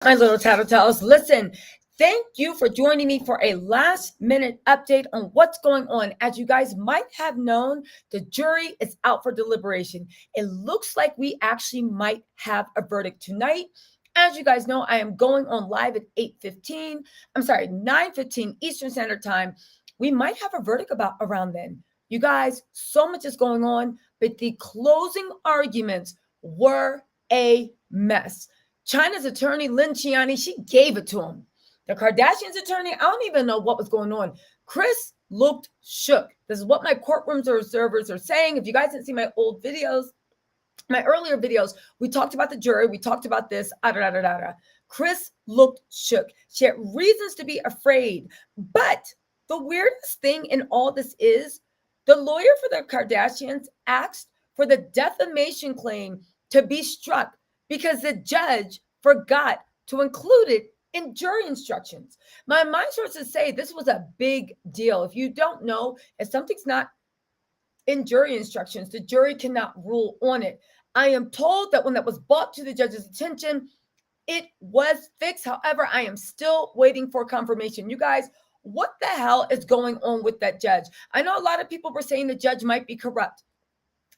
My little TisaTells, listen, thank you for joining me for a last minute update on what's going on. As you guys might have known, the jury is out for deliberation. It looks like we actually might have a verdict tonight. As you guys know, I am going on live at 8:15. I'm sorry, 9:15 Eastern Standard Time. We might have a verdict about around then. You guys, so much is going on, but the closing arguments were a mess. China's attorney, Lin Chiani, she gave it to him. The Kardashians' attorney, I don't even know what was going on. Kris looked shook. This is what my courtrooms observers are saying. If you guys didn't see my old videos, my earlier videos, we talked about the jury. We talked about this. Kris looked shook. She had reasons to be afraid. But the weirdest thing in all this is the lawyer for the Kardashians asked for the defamation claim to be struck because the judge forgot to include it in jury instructions. My sources say this was a big deal. If you don't know, if something's not in jury instructions, the jury cannot rule on it. I am told that when that was brought to the judge's attention, it was fixed. However, I am still waiting for confirmation. You guys, what the hell is going on with that judge? I know a lot of people were saying the judge might be corrupt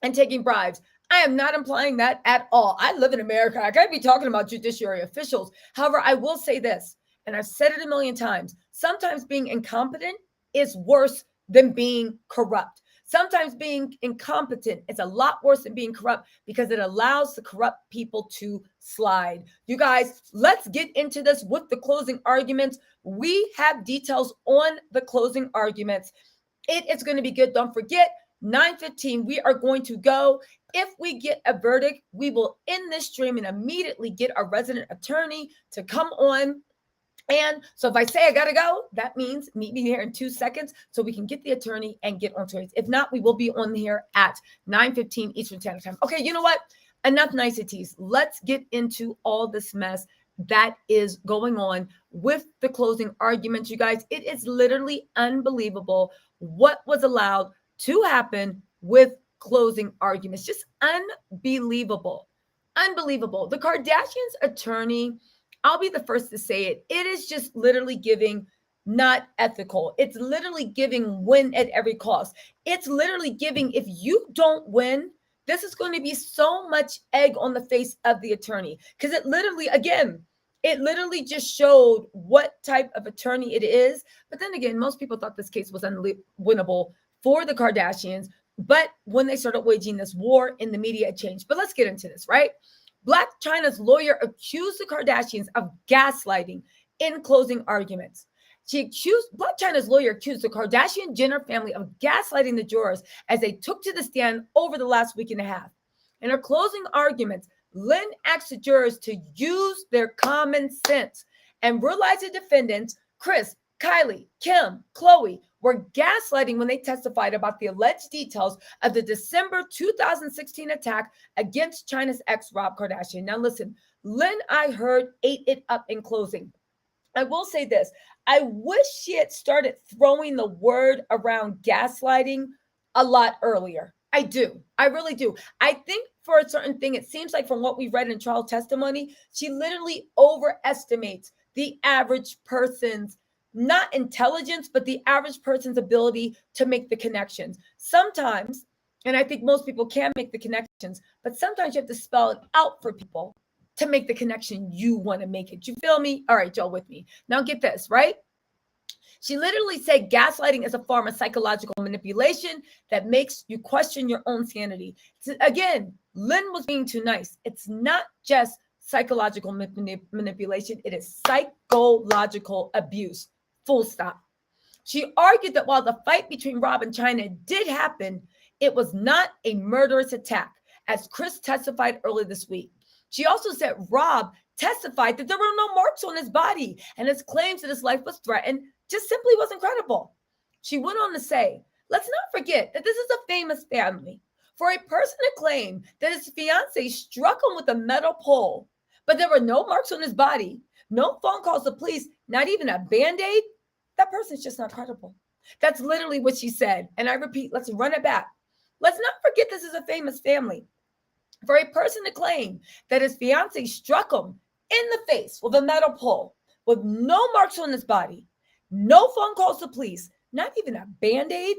and taking bribes. I am not implying that at all. I live in America. I can't be talking about judiciary officials. However, I will say this, and I've said it a million times. Sometimes being incompetent is worse than being corrupt. Sometimes being incompetent is a lot worse than being corrupt because it allows the corrupt people to slide. You guys, let's get into this with the closing arguments. We have details on the closing arguments. It is going to be good. Don't forget, 9:15, we are going to go. If we get a verdict, we will end this stream and immediately get our resident attorney to come on. And so if I say I gotta go, that means meet me here in 2 seconds so we can get the attorney and get onto it. If not, we will be on here at 9:15 Eastern Standard Time. Okay, you know what? Enough niceties. Let's get into all this mess that is going on with the closing arguments, you guys. It is literally unbelievable what was allowed to happen with closing arguments. Just unbelievable. Unbelievable. The Kardashians' attorney, I'll be the first to say it. It is just literally giving not ethical. It's literally giving win at every cost. It's literally giving, if you don't win, this is going to be so much egg on the face of the attorney. Because it literally, again, it literally just showed what type of attorney it is. But then again, most people thought this case was unwinnable for the Kardashians. But when they started waging this war in the media, it changed. But let's get into this, right? Blac Chyna's lawyer accused the Kardashians of gaslighting in closing arguments. Blac Chyna's lawyer accused the Kardashian-Jenner family of gaslighting the jurors as they took to the stand over the last week and a half. In her closing arguments, Lynn asked the jurors to use their common sense and realize the defendants, Kris, Kylie, Kim, Khloe, were gaslighting when they testified about the alleged details of the December 2016 attack against Chyna's ex, Rob Kardashian. Now listen, Lynn, I heard, ate it up in closing. I will say this. I wish she had started throwing the word around gaslighting a lot earlier. I do. I really do. I think for a certain thing, it seems like from what we read in trial testimony, she literally overestimates the average person's not intelligence, but the average person's ability to make the connections. Sometimes, and I think most people can make the connections, but sometimes you have to spell it out for people to make the connection you want to make it. You feel me? All right, y'all with me. Now get this, right? She literally said gaslighting is a form of psychological manipulation that makes you question your own sanity. So again, Lynn was being too nice. It's not just psychological manipulation. It is psychological abuse. Full stop. She argued that while the fight between Rob and Chyna did happen, it was not a murderous attack, as Kris testified earlier this week. She also said Rob testified that there were no marks on his body, and his claims that his life was threatened just simply wasn't credible. She went on to say, let's not forget that this is a famous family. For a person to claim that his fiance struck him with a metal pole, but there were no marks on his body, no phone calls to police, not even a Band-Aid, that person's just not credible. That's literally what she said. And I repeat, let's run it back. Let's not forget this is a famous family. For a person to claim that his fiance struck him in the face with a metal pole with no marks on his body, no phone calls to police, not even a Band-Aid,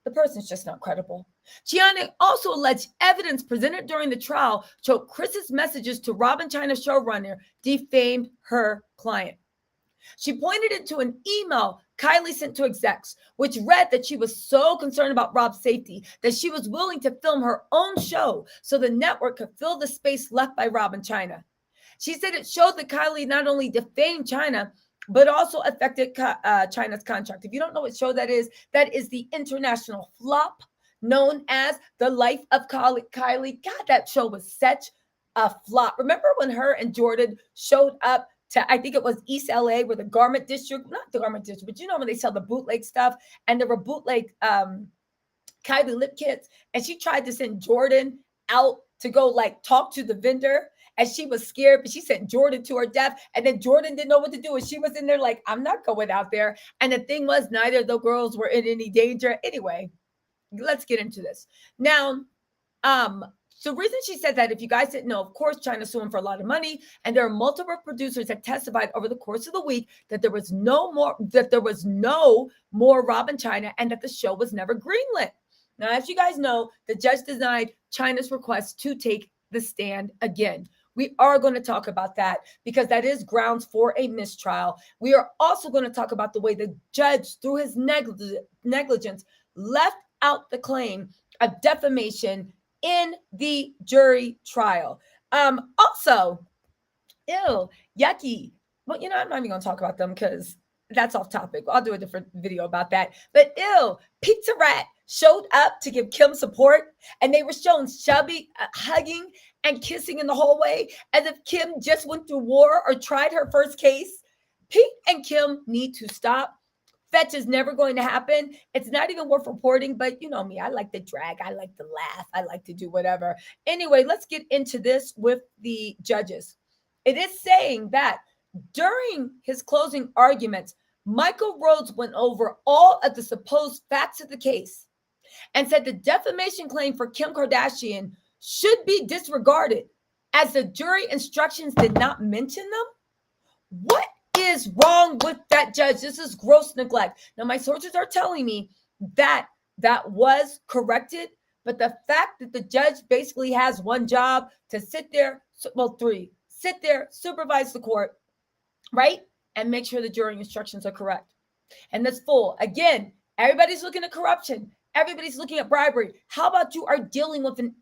the person's just not credible. Gianni also alleged evidence presented during the trial showed Kris's messages to Rob & China showrunner defamed her client. She pointed it to an email Kylie sent to execs, which read that she was so concerned about Rob's safety that she was willing to film her own show so the network could fill the space left by Rob & China. She said it showed that Kylie not only defamed China, but also affected China's contract. If you don't know what show that is the international flop known as The Life of Kylie. God, that show was such a flop. Remember when her and Jordan showed up to, I think it was East LA, where the garment district, not the garment district, but you know when they sell the bootleg stuff, and there were bootleg Kylie lip kits, and she tried to send Jordan out to go like talk to the vendor, and she was scared, but she sent Jordan to her death, and then Jordan didn't know what to do, and she was in there like, I'm not going out there. And the thing was, neither of the girls were in any danger. Anyway, let's get into this. Now, the reason she said that, if you guys didn't know, of course, China's suing for a lot of money, and there are multiple producers that testified over the course of the week that there was no more Rob & China, and that the show was never greenlit. Now, as you guys know, the judge denied China's request to take the stand again. We are going to talk about that because that is grounds for a mistrial. We are also going to talk about the way the judge, through his negligence, left out the claim of defamation in the jury trial. Also, yucky. Well, I'm not even going to talk about them because that's off topic. I'll do a different video about that. But Pizza Rat showed up to give Kim support, and they were shown Shelby hugging and kissing in the hallway as if Kim just went through war or tried her first case. Pete and Kim need to stop. Fetch is never going to happen. It's not even worth reporting, but you know me, I like to drag, I like to laugh, I like to do whatever. Anyway, let's get into this with the judges. It is saying that during his closing arguments, Michael Rhodes went over all of the supposed facts of the case and said the defamation claim for Kim Kardashian should be disregarded as the jury instructions did not mention them. What is wrong with that judge? This is gross neglect. Now, my sources are telling me that was corrected, but the fact that the judge basically has one job to three, sit there, supervise the court, right? And make sure the jury instructions are correct. And that's full. Again, everybody's looking at corruption. Everybody's looking at bribery. How about you are dealing with an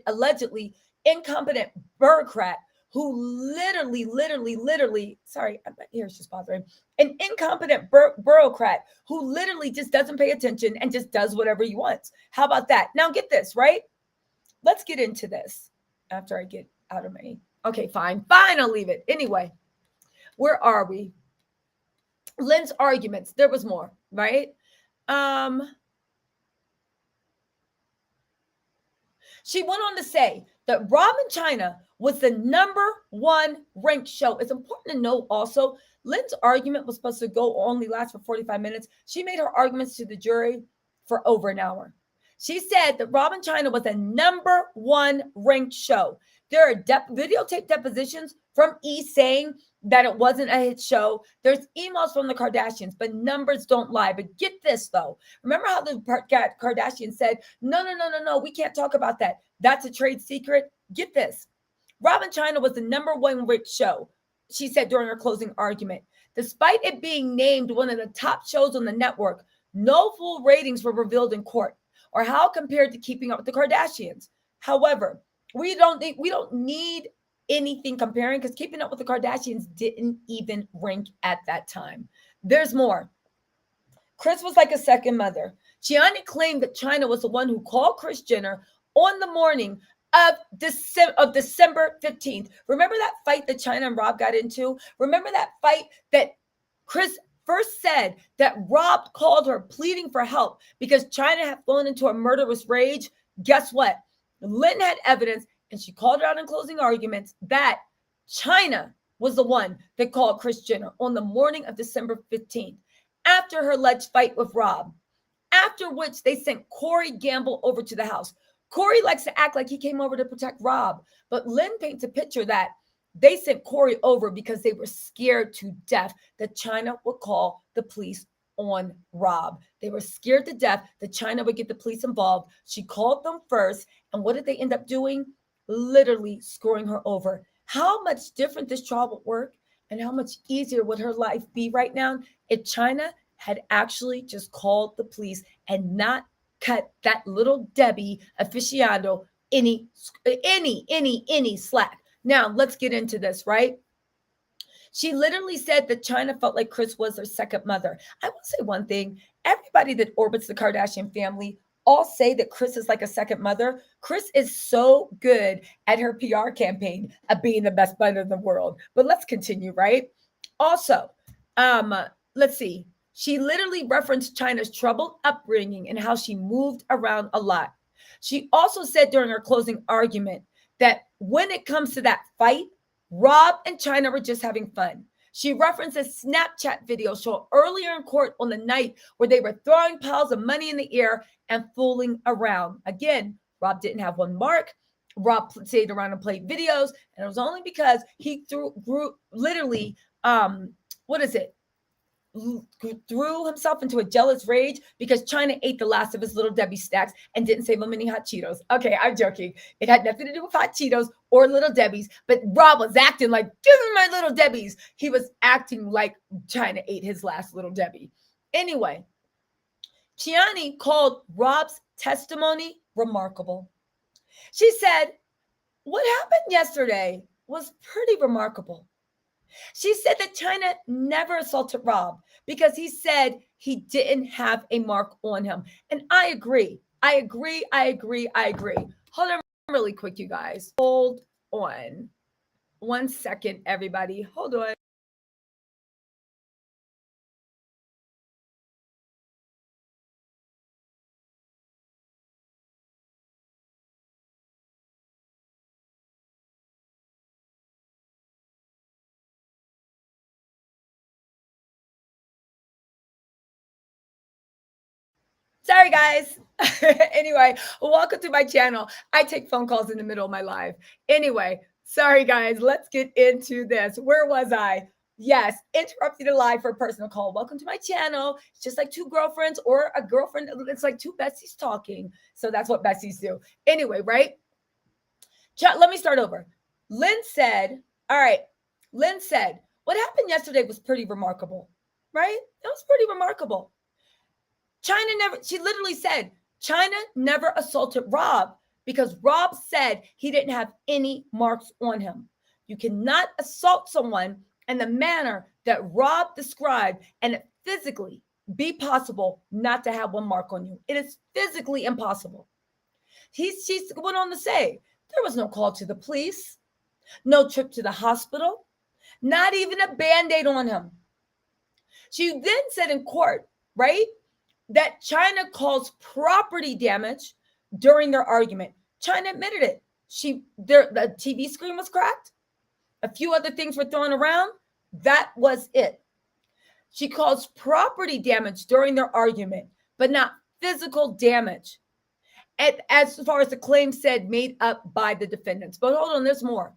allegedly incompetent bureaucrat who literally, sorry, my ear's just bothering, an incompetent bureaucrat who literally just doesn't pay attention and just does whatever he wants. How about that? Now get this, right? Let's get into this after I get out of my, okay, fine, I'll leave it. Anyway, where are we? Lynn's arguments, there was more, right? She went on to say that Rob & China was the #1 ranked show. It's important to note also, Lynn's argument was supposed to only last for 45 minutes. She made her arguments to the jury for over an hour. She said that Rob & China was the #1 ranked show. There are videotape depositions from E saying that it wasn't a hit show. There's emails from the Kardashians, but numbers don't lie. But get this, though. Remember how the Kardashians said, no, we can't talk about that. That's a trade secret. Get this. Rob & China was the #1 ranked show, she said during her closing argument. Despite it being named one of the top shows on the network, no full ratings were revealed in court or how compared to Keeping Up with the Kardashians. However, we don't need anything comparing because Keeping Up with the Kardashians didn't even rank at that time. There's more. Kris was like a second mother. Gianni claimed that China was the one who called Kris Jenner on the morning of December 15th. Remember that fight that China and Rob got into? Remember that fight that Kris first said that Rob called her pleading for help because China had fallen into a murderous rage? Guess what? Lynn had evidence, and she called her out in closing arguments that China was the one that called Kris Jenner on the morning of December 15th after her alleged fight with Rob, after which they sent Corey Gamble over to the house. Corey likes to act like he came over to protect Rob, but Lynn paints a picture that They sent Corey over because they were scared to death that China would call the police on Rob. They were scared to death that China would get the police involved. She called them first. And what did they end up doing? Literally screwing her over. How much different this trial would work and how much easier would her life be right now if China had actually just called the police and not cut that little Debbie aficionado any slack. Now, let's get into this, right? She literally said that China felt like Kris was her second mother. I will say one thing. Everybody that orbits the Kardashian family all say that Kris is like a second mother. Kris is so good at her PR campaign of being the best mother in the world. But let's continue, right? Also, let's see. She literally referenced China's troubled upbringing and how she moved around a lot. She also said during her closing argument that when it comes to that fight, Rob and China were just having fun. She referenced a Snapchat video shown earlier in court on the night where they were throwing piles of money in the air and fooling around. Again, Rob didn't have one mark. Rob stayed around and played videos, and it was only because he threw himself into a jealous rage because China ate the last of his Little Debbie snacks and didn't save him any hot Cheetos. Okay, I'm joking. It had nothing to do with hot Cheetos or Little Debbie's, but Rob was acting like, give me my Little Debbie's. He was acting like China ate his last Little Debbie. Anyway, Chiani called Rob's testimony remarkable. She said, what happened yesterday was pretty remarkable. She said that China never assaulted Rob because he said he didn't have a mark on him. And I agree. Hold on really quick, you guys. Hold on. 1 second, everybody. Hold on. Sorry, guys. Anyway, welcome to my channel. I take phone calls in the middle of my live. Anyway, sorry, guys. Let's get into this. Where was I? Yes, interrupting the live for a personal call. Welcome to my channel. It's just like two girlfriends or a girlfriend. It's like two besties talking. So that's what besties do. Anyway, right? Let me start over. Lynn said, what happened yesterday was pretty remarkable, right? It was pretty remarkable. She literally said, China never assaulted Rob because Rob said he didn't have any marks on him. You cannot assault someone in the manner that Rob described and it physically be possible not to have one mark on you. It is physically impossible. She went on to say, there was no call to the police, no trip to the hospital, not even a Band-Aid on him. She then said in court, right, that China caused property damage during their argument. China admitted it. The TV screen was cracked. A few other things were thrown around. That was it. She caused property damage during their argument, but not physical damage. As far as the claim said, made up by the defendants. But hold on, there's more.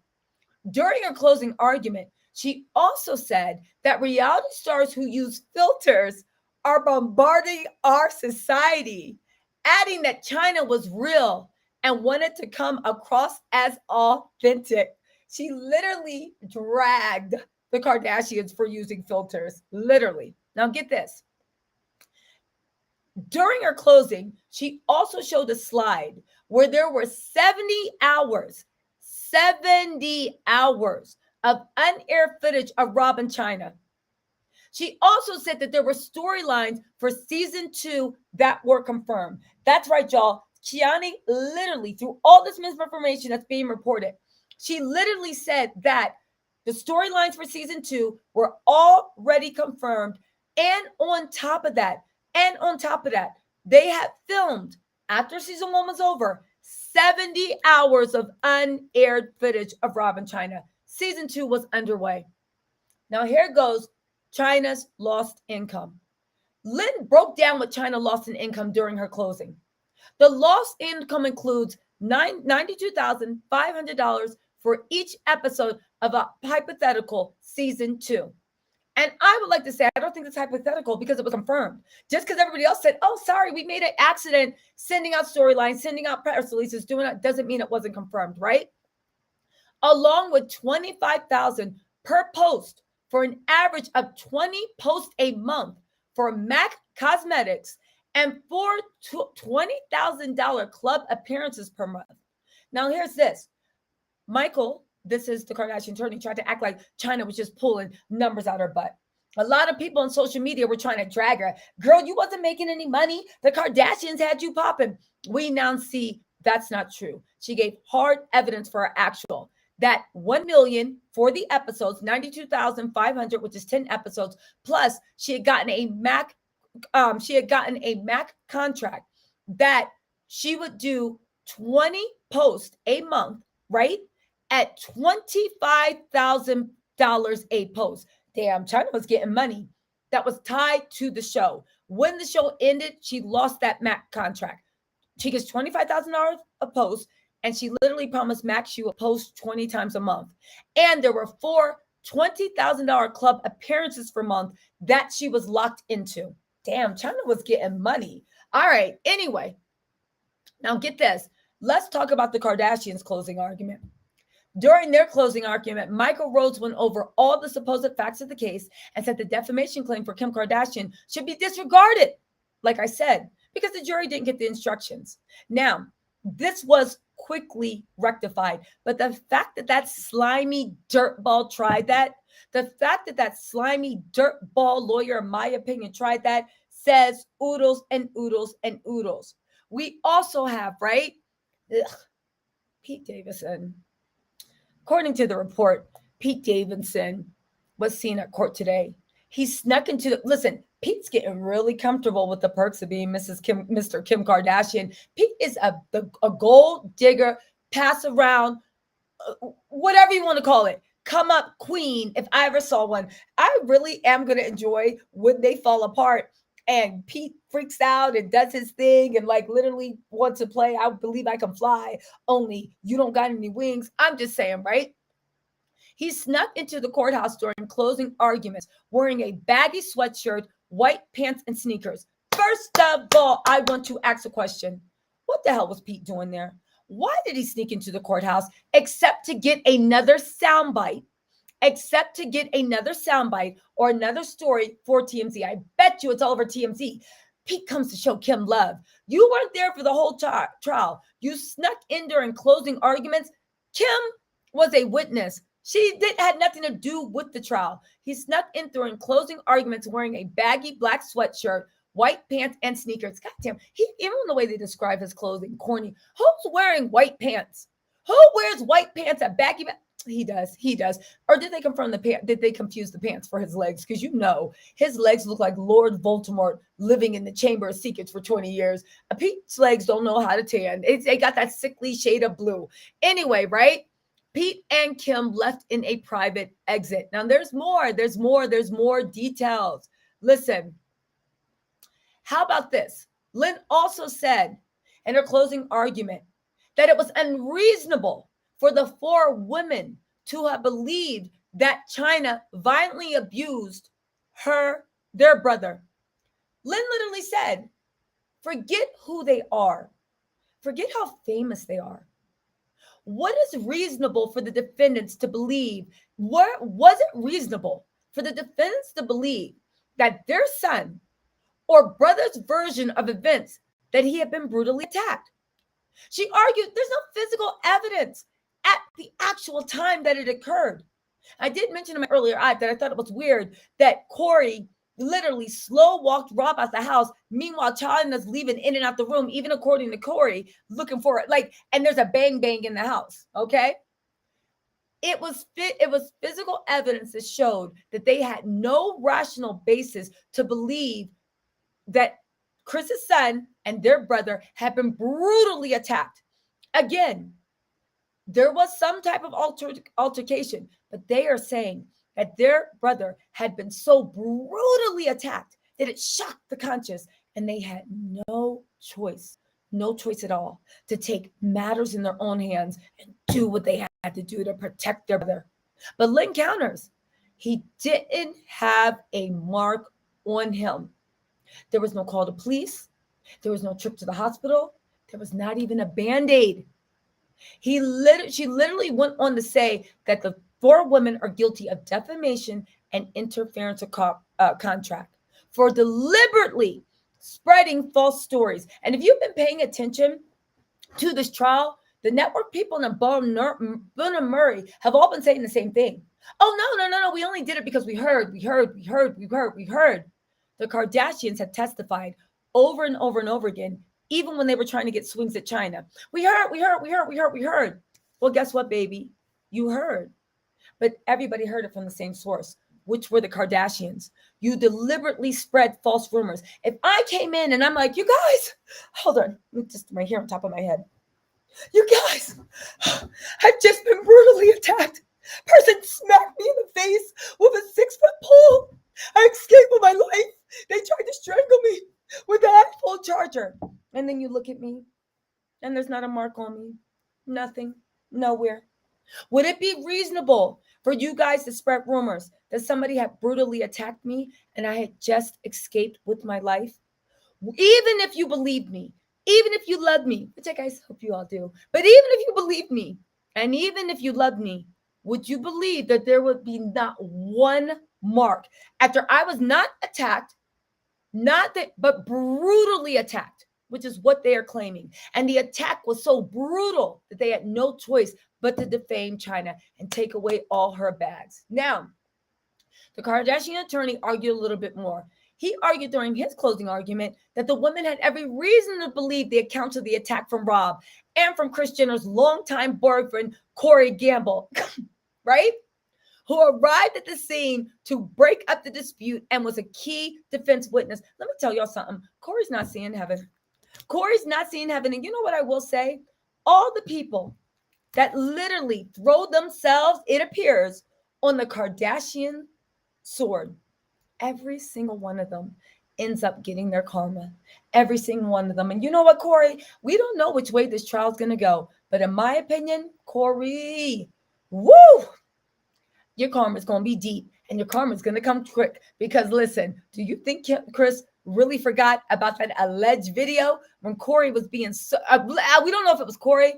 During her closing argument, she also said that reality stars who use filters are bombarding our society, adding that China was real and wanted to come across as authentic. She literally dragged the Kardashians for using filters, literally. Now get this. During her closing, she also showed a slide where there were 70 hours of unaired footage of Rob and China. She also said that there were storylines for season 2 that were confirmed. That's right, y'all. Chiani literally, through all this misinformation that's being reported, she literally said that the storylines for season 2 were already confirmed. And on top of that, they had filmed, after season 1 was over, 70 hours of unaired footage of Rob and China. Season 2 was underway. Now here goes China's lost income. Lynn broke down what China lost in income during her closing. The lost income includes $92,500 for each episode of a hypothetical season 2. And I would like to say, I don't think it's hypothetical because it was confirmed. Just because everybody else said, oh, sorry, we made an accident sending out storylines, sending out press releases, doing it, doesn't mean it wasn't confirmed, right? Along with 25,000 per post for an average of 20 posts a month for MAC Cosmetics and for $20,000 club appearances per month. Now, here's this. Michael, this is the Kardashian attorney, tried to act like China was just pulling numbers out her butt. A lot of people on social media were trying to drag her. Girl, you wasn't making any money. The Kardashians had you popping. We now see that's not true. She gave hard evidence for her actual. That 1 million for the episodes, 92,500, which is 10 episodes. Plus, she had gotten a MAC contract that she would do 20 posts a month, right? At $25,000 a post. Damn, China was getting money that was tied to the show. When the show ended, she lost that MAC contract. She gets $25,000 a post, and she literally promised Mac she would post 20 times a month. And there were 4 $20,000 club appearances per month that she was locked into. Damn, China was getting money. All right, anyway. Now get this. Let's talk about the Kardashians' closing argument. During their closing argument, Michael Rhodes went over all the supposed facts of the case and said the defamation claim for Kim Kardashian should be disregarded, like I said, because the jury didn't get the instructions. Now, this was quickly rectified, but the fact that that slimy dirtball tried that, the fact that that slimy dirtball lawyer, in my opinion, tried that, says oodles and oodles and oodles. We also have, right, Pete Davidson. According to the report, Pete Davidson was seen at court today. He snuck into listen, Pete's getting really comfortable with the perks of being Mr. Kim Kardashian. Pete is a gold digger, pass around, whatever you want to call it. Come up queen, if I ever saw one. I really am going to enjoy when they fall apart and Pete freaks out and does his thing and like literally wants to play. I believe I can fly, only you don't got any wings. I'm just saying, right? He snuck into the courthouse during closing arguments wearing a baggy sweatshirt, white pants, and sneakers. First of all, I want to ask a question. What the hell was Pete doing there? Why did he sneak into the courthouse except to get another soundbite? Or another story for TMZ. I bet you it's all over TMZ. Pete comes to show Kim love. You weren't there for the whole trial. You snuck in during closing arguments. Kim was a witness. She had nothing to do with the trial. He snuck in during closing arguments wearing a baggy black sweatshirt, white pants, and sneakers. Goddamn, even the way they describe his clothing, corny. Who's wearing white pants? Who wears white pants at baggy? He does. Or did they confirm the pants? Did they confuse the pants for his legs? Because you know his legs look like Lord Voldemort living in the Chamber of Secrets for 20 years. Pete's legs don't know how to tan. They got that sickly shade of blue. Anyway, right? Pete and Kim left in a private exit. Now there's more details. Listen, how about this? Lynn also said in her closing argument that it was unreasonable for the 4 women to have believed that China violently abused their brother. Lynn literally said, forget who they are. Forget how famous they are. What is reasonable for the defendants to believe? What was it reasonable for the defendants to believe that their son or brother's version of events that he had been brutally attacked? She argued there's no physical evidence at the actual time that it occurred. I did mention in my earlier that I thought it was weird that Corey literally slow walked Rob out the house. Meanwhile, China's leaving in and out the room, even according to Corey, looking for it. And there's a bang bang in the house. Okay. It was physical evidence that showed that they had no rational basis to believe that Kris's son and their brother had been brutally attacked. Again, there was some type of altercation, but they are saying that their brother had been so brutally attacked that it shocked the conscience, and they had no choice at all to take matters in their own hands and do what they had had to do to protect their brother. But Lynn counters, he didn't have a mark on him. There was no call to police. There was no trip to the hospital. There was not even a Band-Aid. She literally went on to say that the 4 women are guilty of defamation and interference of contract for deliberately spreading false stories. And if you've been paying attention to this trial, the network people and Bill and Murray have all been saying the same thing. Oh, no. We only did it because we heard. The Kardashians have testified over and over and over again, even when they were trying to get swings at China. We heard. Well, guess what, baby? You heard. But everybody heard it from the same source, which were the Kardashians. You deliberately spread false rumors. If I came in and I'm like, you guys, hold on, just right here on top of my head. You guys, I've just been brutally attacked. Person smacked me in the face with a 6-foot pole. I escaped with my life. They tried to strangle me with an full charger. And then you look at me and there's not a mark on me. Nothing. Nowhere. Would it be reasonable for you guys to spread rumors that somebody had brutally attacked me and I had just escaped with my life? Even if you believe me, even if you love me, which I guys hope you all do, but even if you believe me, and even if you love me, would you believe that there would be not one mark after I was not attacked, but brutally attacked, which is what they are claiming. And the attack was so brutal that they had no choice but to defame China and take away all her bags. Now, the Kardashian attorney argued a little bit more. He argued during his closing argument that the women had every reason to believe the accounts of the attack from Rob and from Kris Jenner's longtime boyfriend, Corey Gamble, right? Who arrived at the scene to break up the dispute and was a key defense witness. Let me tell y'all something. Corey's not seeing heaven. Corey's not seeing heaven. And you know what I will say? All the people that literally throw themselves, it appears, on the Kardashian sword, every single one of them ends up getting their karma. Every single one of them. And you know what, Corey? We don't know which way this trial is going to go. But in my opinion, Corey, woo! Your karma is going to be deep and your karma is going to come quick. Because listen, do you think Kris really forgot about that alleged video when Corey was being we don't know if it was Corey,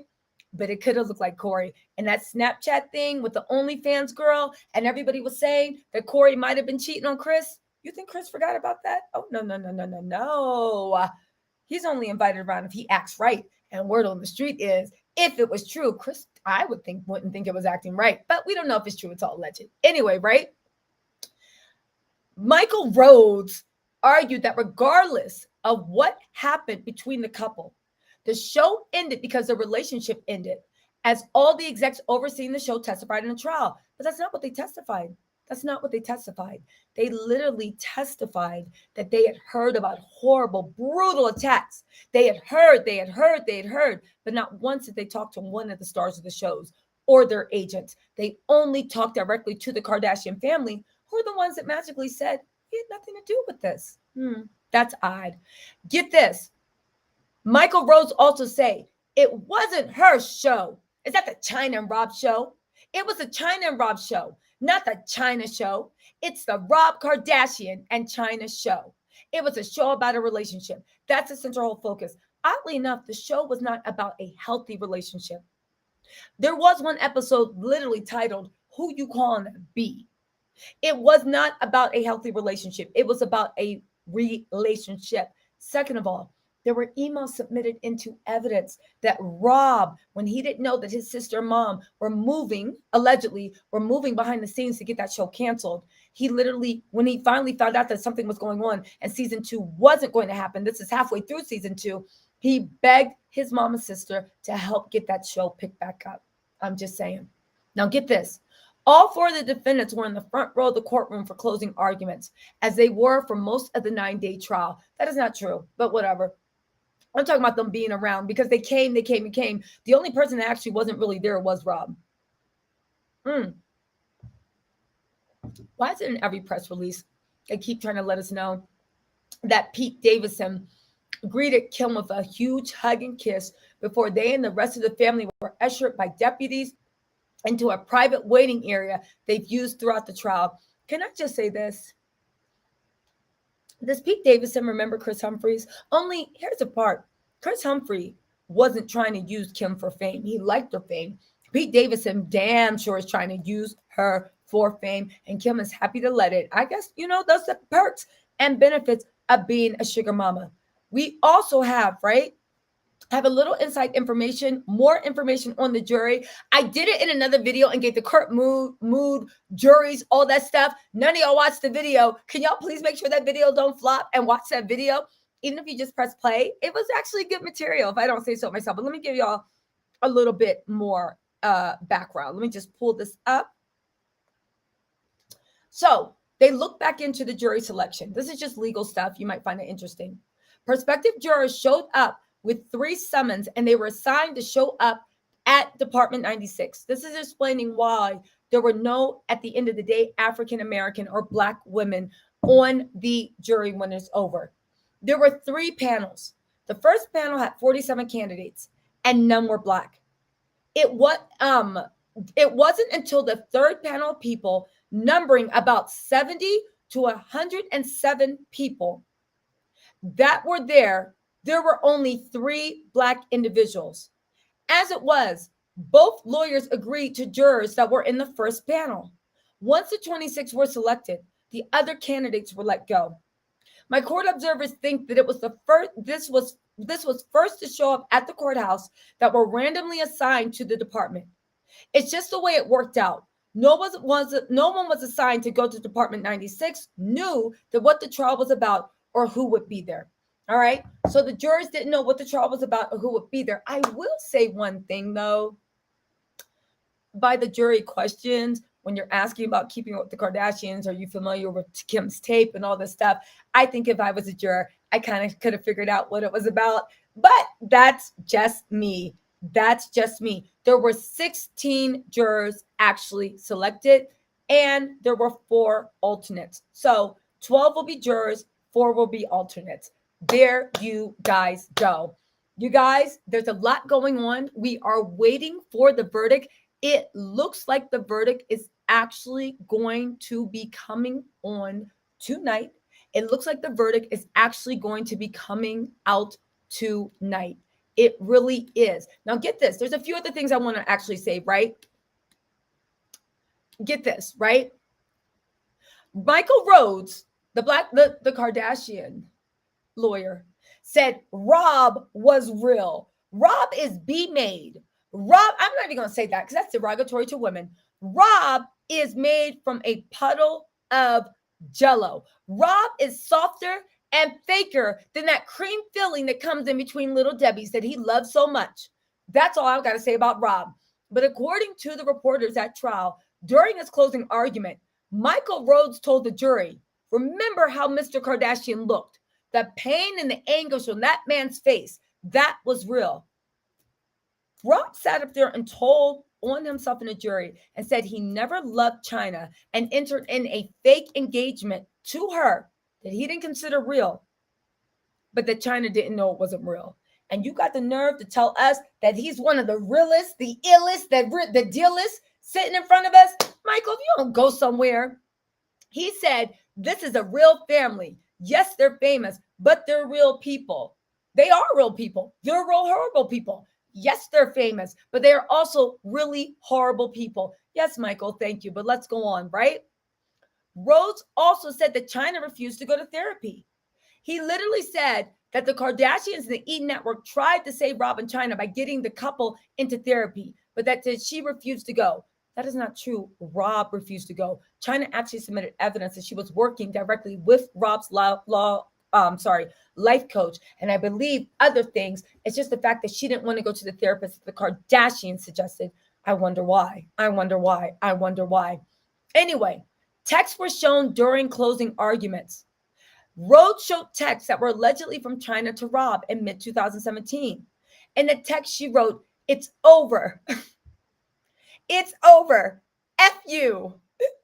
but it could have looked like Corey. And that Snapchat thing with the OnlyFans girl, and everybody was saying that Corey might have been cheating on Kris. You think Kris forgot about that? Oh, no. He's only invited around if he acts right. And word on the street is, if it was true, Kris, I wouldn't think it was acting right. But we don't know if it's true. It's all alleged. Anyway, right? Michael Rhodes argued that regardless of what happened between the couple, the show ended because the relationship ended, as all the execs overseeing the show testified in the trial. But that's not what they testified. That's not what they testified. They literally testified that they had heard about horrible, brutal attacks. They had heard, but not once did they talk to one of the stars of the shows or their agents. They only talked directly to the Kardashian family, who are the ones that magically said, he had nothing to do with this. That's odd. Get this. Michael Rhodes also say it wasn't her show. Is that the China and Rob show? It was the China and Rob show, not the China show. It's the Rob Kardashian and China show. It was a show about a relationship. That's the central focus. Oddly enough, the show was not about a healthy relationship. There was one episode literally titled, Who You Calling B? It was not about a healthy relationship. It was about a relationship. Second of all, there were emails submitted into evidence that Rob, when he didn't know that his sister and mom allegedly were moving behind the scenes to get that show canceled. He literally, when he finally found out that something was going on and season 2 wasn't going to happen, this is halfway through season 2, he begged his mom and sister to help get that show picked back up. I'm just saying. Now get this. All 4 of the defendants were in the front row of the courtroom for closing arguments, as they were for most of the 9-day trial. That is not true, but whatever. I'm talking about them being around because they came. The only person that actually wasn't really there was Rob. Why is it in every press release they keep trying to let us know that Pete Davidson greeted Kim with a huge hug and kiss before they and the rest of the family were ushered by deputies into a private waiting area they've used throughout the trial. Can I just say this? Does Pete Davidson remember Kris Humphries? Only here's the part. Kris Humphrey wasn't trying to use Kim for fame. He liked her fame. Pete Davidson damn sure is trying to use her for fame, and Kim is happy to let it. I guess, those are the perks and benefits of being a sugar mama. We also have a little inside information, more information on the jury. I did it in another video and gave the court mood, juries, all that stuff. None of y'all watched the video. Can y'all please make sure that video don't flop and watch that video? Even if you just press play, it was actually good material if I don't say so myself. But let me give y'all a little bit more background. Let me just pull this up. So they look back into the jury selection. This is just legal stuff. You might find it interesting. Prospective jurors showed up with 3 summons, and they were assigned to show up at Department 96. This is explaining why there were no, at the end of the day, African-American or Black women on the jury when it's over. There were 3 panels. The first panel had 47 candidates, and none were Black. It wasn't until the third panel of people, numbering about 70 to 107 people that were there were only 3 Black individuals. As it was, both lawyers agreed to jurors that were in the first panel. Once the 26 were selected, the other candidates were let go. My court observers think that it was this was first to show up at the courthouse that were randomly assigned to the department. It's just the way it worked out. No one was assigned to go to Department 96, knew that what the trial was about or who would be there. All right. So the jurors didn't know what the trial was about or who would be there. I will say one thing, though. By the jury questions, when you're asking about Keeping Up with the Kardashians, are you familiar with Kim's tape and all this stuff? I think if I was a juror, I kind of could have figured out what it was about. But that's just me. That's just me. There were 16 jurors actually selected, and there were 4 alternates. So 12 will be jurors, 4 will be alternates. There you guys go. You guys, there's a lot going on. We are waiting for the verdict. It looks like the verdict is actually going to be coming on tonight. It looks like the verdict is actually going to be coming out tonight. It really is. Now get this. There's a few other things I want to actually say, right? Get this, right? Michael Rhodes, the Kardashian lawyer, said Rob was real. Rob is B-made. Rob, I'm not even going to say that because that's derogatory to women. Rob is made from a puddle of Jello. Rob is softer and faker than that cream filling that comes in between Little Debbie's that he loves so much. That's all I've got to say about Rob. But according to the reporters at trial, during his closing argument, Michael Rhodes told the jury, remember how Mr. Kardashian looked. The pain and the anguish on that man's face, that was real. Rob sat up there and told on himself in a jury and said he never loved China and entered in a fake engagement to her that he didn't consider real, but that China didn't know it wasn't real. And you got the nerve to tell us that he's one of the realest, the illest, the dealest sitting in front of us? Michael, if you don't go somewhere. He said, this is a real family. Yes, they're famous, but they're real people. They are real people. They're real horrible people. Yes, they're famous, but they are also really horrible people. Yes, Michael, thank you. But let's go on, right? Rhodes also said that China refused to go to therapy. He literally said that the Kardashians and the E! Network tried to save Rob and China by getting the couple into therapy, but that she refused to go. That is not true. Rob refused to go. China actually submitted evidence that she was working directly with Rob's life coach, and I believe other things. It's just the fact that she didn't want to go to the therapist that the Kardashians suggested. I wonder why. I wonder why. I wonder why. Anyway, texts were shown during closing arguments. Rhodes showed texts that were allegedly from China to Rob in mid-2017. In the text, she wrote, "It's over. It's over. F you.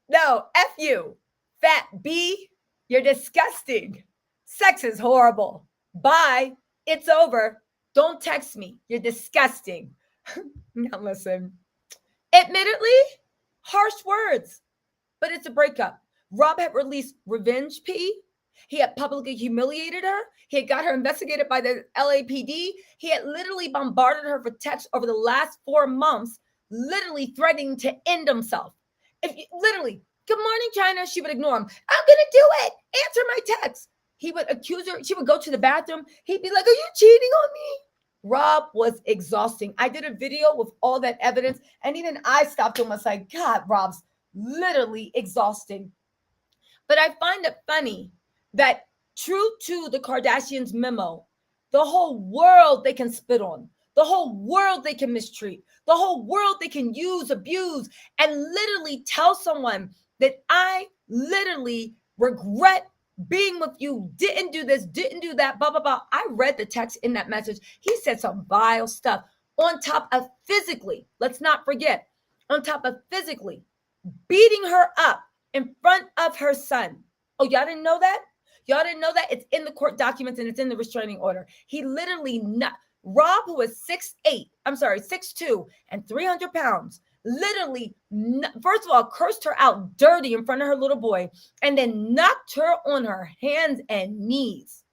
No, F you. Fat B, you're disgusting. Sex is horrible. Bye. It's over. Don't text me. You're disgusting." Now listen, Admittedly, harsh words, but it's a breakup. Rob had released revenge P. He had publicly humiliated her. He had got her investigated by the LAPD. He had literally bombarded her for texts over the last 4 months, literally threatening to end himself. If you, literally, good morning, China, she would ignore him. I'm gonna do it. Answer my text. He would accuse her. She would go to the bathroom. He'd be like, "Are you cheating on me?" Rob was exhausting. I did a video with all that evidence, and even I stopped him. I was like, God, Rob's literally exhausting. But I find it funny that, true to the Kardashians' memo, the whole world they can spit on, the whole world they can mistreat, the whole world they can use, abuse, and literally tell someone that I literally regret being with you, didn't do this, didn't do that, blah, blah, blah. I read the text in that message. He said some vile stuff on top of physically, let's not forget, on top of physically beating her up in front of her son. Oh, y'all didn't know that? Y'all didn't know that? It's in the court documents and it's in the restraining order. He literally Rob, who was 6'2" and 300 pounds, literally, first of all, cursed her out dirty in front of her little boy, and then knocked her on her hands and knees.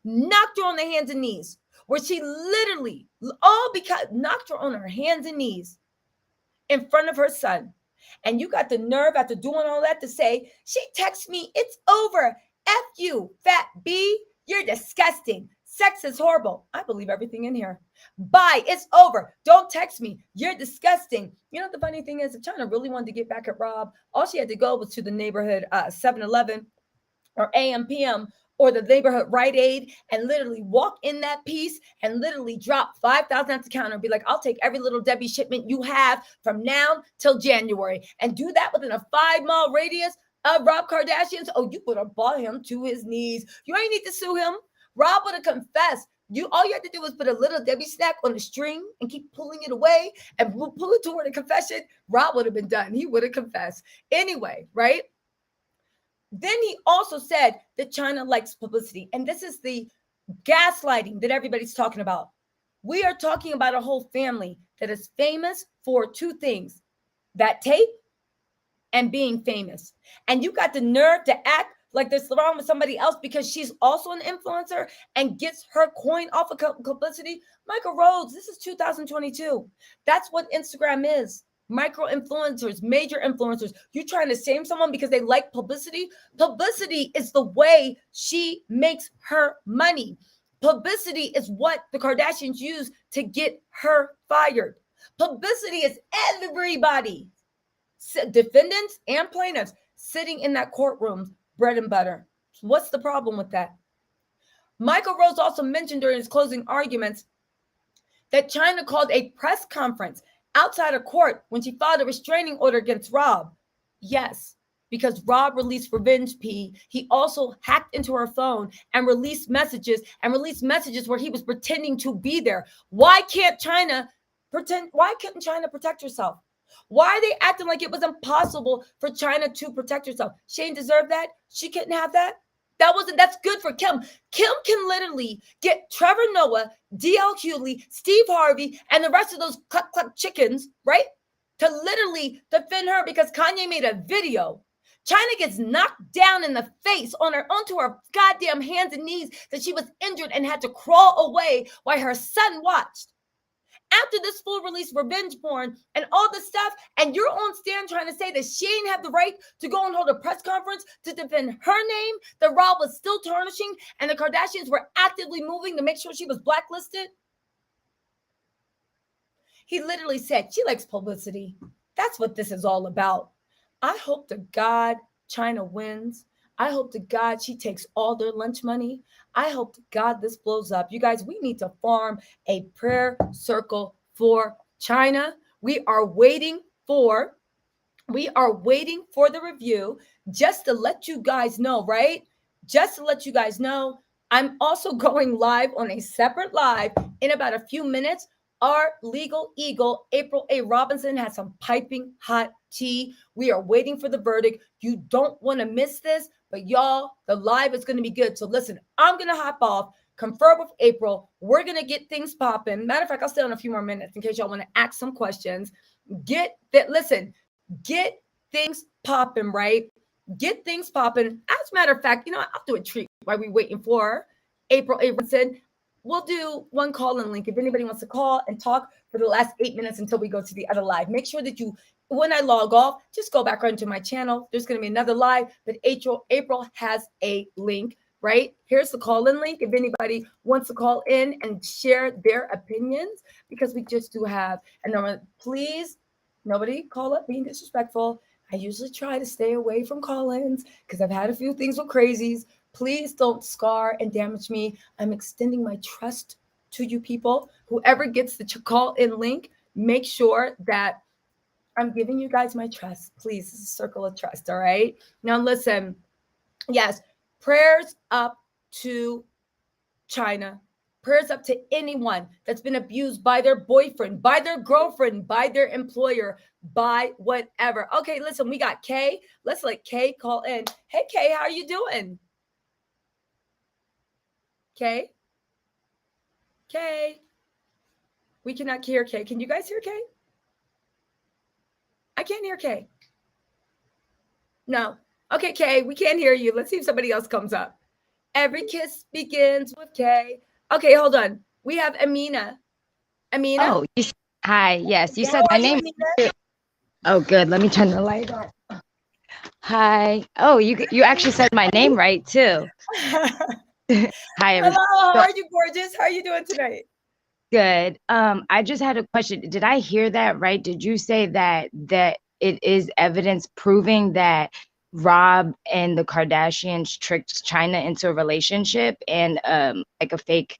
Knocked her on the hands and knees, where she literally, all because knocked her on her hands and knees in front of her son. And you got the nerve after doing all that to say, she texts me, it's over. F you, fat B, you're disgusting. Sex is horrible. I believe everything in here. Bye, it's over. Don't text me. You're disgusting. You know, the funny thing is, if China really wanted to get back at Rob, all she had to go was to the neighborhood 7-Eleven or AM/PM or the neighborhood Rite Aid and literally walk in that piece and literally drop 5,000 at the counter and be like, I'll take every little Debbie shipment you have from now till January, and do that within a 5-mile radius of Rob Kardashian's. Oh, you would have brought him to his knees. You ain't need to sue him. Rob would have confessed. All you had to do was put a little Debbie snack on a string and keep pulling it away and pull it toward a confession. Rob would have been done. He would have confessed. Anyway, right? Then he also said that China likes publicity. And this is the gaslighting that everybody's talking about. We are talking about a whole family that is famous for 2 things: that tape and being famous. And you got the nerve to act like they're wrong with somebody else because she's also an influencer and gets her coin off of publicity. Michael Rhodes, this is 2022. That's what Instagram is. Micro influencers, major influencers. You trying to shame someone because they like publicity? Publicity is the way she makes her money. Publicity is what the Kardashians use to get her fired. Publicity is everybody, defendants and plaintiffs, sitting in that courtroom, bread and butter. What's the problem with that? Michael Rose also mentioned during his closing arguments that China called a press conference outside of court when she filed a restraining order against Rob. Yes, because Rob released revenge P. He also hacked into her phone and released messages where he was pretending to be there. Why couldn't China protect herself? Why are they acting like it was impossible for China to protect herself? Shane deserved that. She couldn't have that. That's good for Kim. Kim can literally get Trevor Noah, DL Hughley, Steve Harvey, and the rest of those cluck cluck chickens, right? To literally defend her because Kanye made a video. China gets knocked down in the face onto her goddamn hands and knees that she was injured and had to crawl away while her son watched. After this full release revenge porn and all this stuff, and you're on stand trying to say that she ain't have the right to go and hold a press conference to defend her name, that Rob was still tarnishing and the Kardashians were actively moving to make sure she was blacklisted. He literally said she likes publicity. That's what this is all about. I hope to God China wins. I hope to God she takes all their lunch money. I hope to God this blows up. You guys, we need to form a prayer circle for China. We are waiting for the review. Just to let you guys know, right? Just to let you guys know, I'm also going live on a separate live in about a few minutes. Our legal eagle, April A. Robinson, has some piping hot tea. We are waiting for the verdict. You don't want to miss this, but y'all, the live is going to be good. So listen, I'm going to hop off, confer with April. We're going to get things popping. Matter of fact, I'll stay on a few more minutes in case y'all want to ask some questions. Get that. Listen, get things popping, right? Get things popping. As a matter of fact, I'll do a treat while we waiting for April. April said, we'll do one call-in link if anybody wants to call and talk for the last 8 minutes until we go to the other live. Make sure that when I log off, just go back onto my channel. There's going to be another live, but April has a link, right? Here's the call-in link if anybody wants to call in and share their opinions, because we just do have, and please, nobody call up being disrespectful. I usually try to stay away from call-ins because I've had a few things with crazies. Please don't scar and damage me. I'm extending my trust to you people. Whoever gets the call-in link, make sure that I'm giving you guys my trust. Please, it's a circle of trust, all right? Now, listen. Yes, prayers up to China. Prayers up to anyone that's been abused by their boyfriend, by their girlfriend, by their employer, by whatever. Okay, listen, we got Kay. Let's let Kay call in. Hey, Kay, how are you doing? Kay? Kay? We cannot hear Kay. Can you guys hear Kay? I can't hear Kay. No. Okay, Kay, we can't hear you. Let's see if somebody else comes up. Every kiss begins with Kay. Okay, hold on. We have Amina. Amina? Oh, hi. Yes, you said my name. Oh, good. Let me turn the light on. Hi. Oh, you actually said my name right too. Hi, everybody. Hello. How are you, gorgeous? How are you doing tonight? Good. I just had a question. Did I hear that right? Did you say that it is evidence proving that Rob and the Kardashians tricked China into a relationship and like a fake?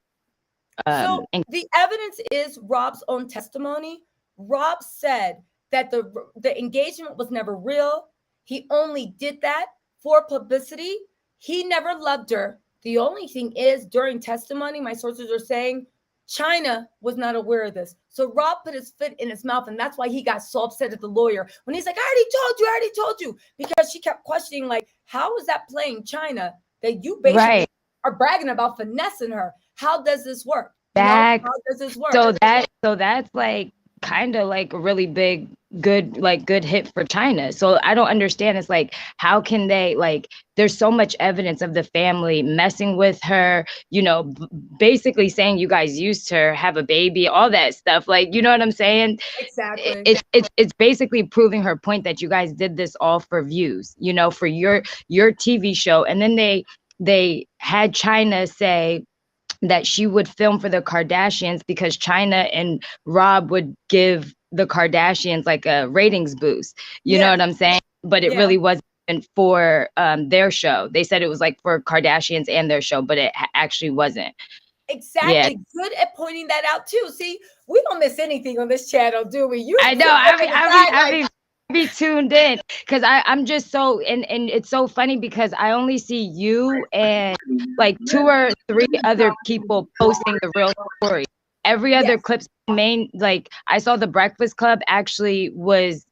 So the evidence is Rob's own testimony. Rob said that the engagement was never real. He only did that for publicity. He never loved her. The only thing is, during testimony, my sources are saying China was not aware of this. So Rob put his foot in his mouth, and that's why he got so upset at the lawyer when he's like, I already told you, because she kept questioning, like, how is that playing China that you basically are bragging about finessing her? How does this work? How does this work? So that's like kind of like a really good hit for China. So I don't understand. It's like, how can they, like, there's so much evidence of the family messing with her, basically saying you guys used her, have a baby, all that stuff. Like, you know what I'm saying? Exactly. It's basically proving her point that you guys did this all for views, for your TV show. And then they had China say that she would film for the Kardashians because China and Rob would give the Kardashians like a ratings boost. You know what I'm saying? But it really wasn't for their show. They said it was like for Kardashians and their show, but it actually wasn't. Exactly. Yeah. Good at pointing that out too. See, we don't miss anything on this channel, do we? I know. I be tuned in because I'm just so and it's so funny because I only see you and like 2 or 3 other people posting the real story. Every other clip's like I saw the Breakfast Club actually was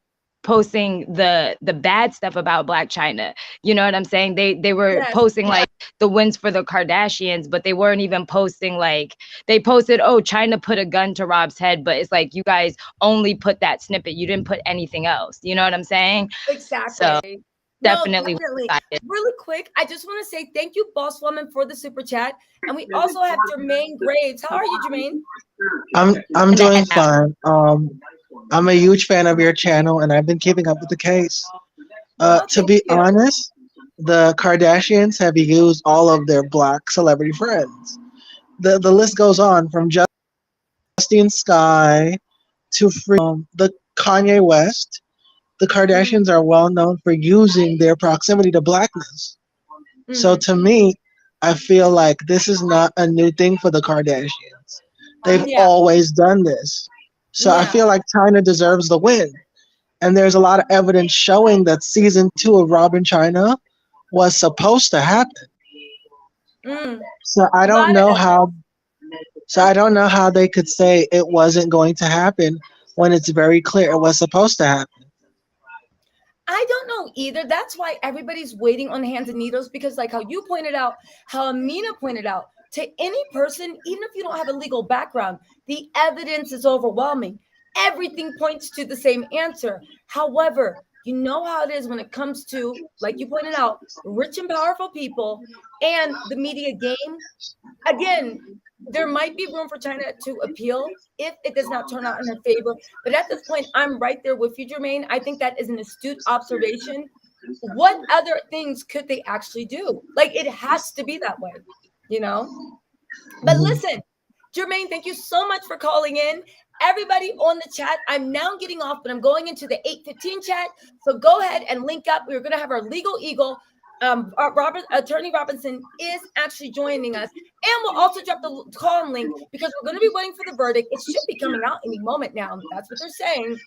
posting the bad stuff about Black China. You know what I'm saying? They were posting like the wins for the Kardashians, but they weren't even posting like, they posted, oh, China put a gun to Rob's head, but it's like you guys only put that snippet. You didn't put anything else. You know what I'm saying? Exactly. So definitely. Really quick, I just want to say thank you, Boss Woman, for the super chat. And we also have Jermaine Graves. How are you, Jermaine? I'm doing fine. I'm a huge fan of your channel, and I've been keeping up with the case. To be honest, the Kardashians have used all of their Black celebrity friends. The list goes on from Justine Sky to the Kanye West. The Kardashians are well known for using their proximity to Blackness. So to me, I feel like this is not a new thing for the Kardashians. They've always done this. So I feel like China deserves the win. And there's a lot of evidence showing that season 2 of Rob and China was supposed to happen. So I don't know how they could say it wasn't going to happen when it's very clear it was supposed to happen. I don't know either. That's why everybody's waiting on hands and needles, because like how you pointed out, how Amina pointed out, to any person, even if you don't have a legal background, the evidence is overwhelming. everything points to the same answer. However, you know how it is when it comes to, like you pointed out, rich and powerful people and the media game. Again, there might be room for China to appeal if it does not turn out in her favor. But at this point, I'm right there with you, Jermaine. I think that is an astute observation. What other things could they actually do? Like, it has to be that way, you know? But Mhm. listen, Jermaine, thank you so much for calling in. Everybody on the chat, I'm now getting off, but I'm going into the 8:15 chat. So go ahead and link up. We're going to have our legal eagle. Attorney Robinson is actually joining us, and we'll also drop the call link because we're going to be waiting for the verdict. It should be coming out any moment now. That's what they're saying.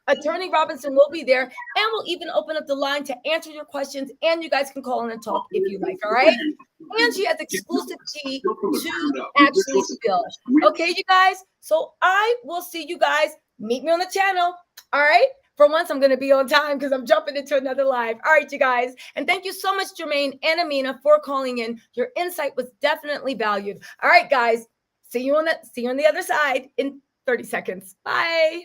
Attorney Robinson will be there, and we'll even open up the line to answer your questions, and you guys can call in and talk if you like. All right. And she has exclusive tea to actually spill. Okay, you guys. So I will see you guys. Meet me on the channel. All right. For once, I'm going to be on time because I'm jumping into another live. All right, you guys. And thank you so much, Jermaine and Amina, for calling in. Your insight was definitely valued. All right, guys. See you on the other side in 30 seconds. Bye.